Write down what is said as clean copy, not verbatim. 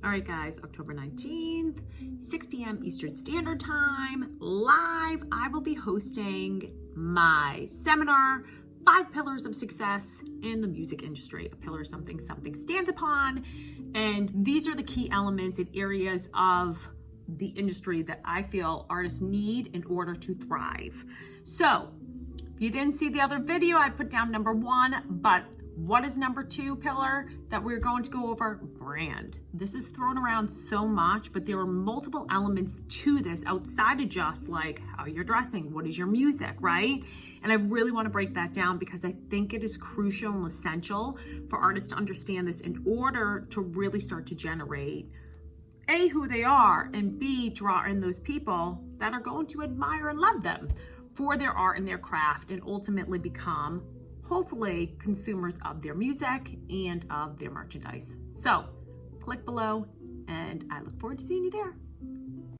All right, guys, October 19th, 6 p.m. Eastern Standard Time, live, I will be hosting my seminar, 5 Pillars of Success in the Music Industry. A pillar is something stands upon, and these are the key elements and areas of the industry that I feel artists need in order to thrive. So, if you didn't see the other video, I put down number 1, but what is number 2 pillar that we're going to go over? Brand. This is thrown around so much, but there are multiple elements to this outside of just like how you're dressing, what is your music, right? And I really want to break that down because I think it is crucial and essential for artists to understand this in order to really start to generate A, who they are, and B, draw in those people that are going to admire and love them for their art and their craft and ultimately become hopefully consumers of their music and of their merchandise. So click below and I look forward to seeing you there.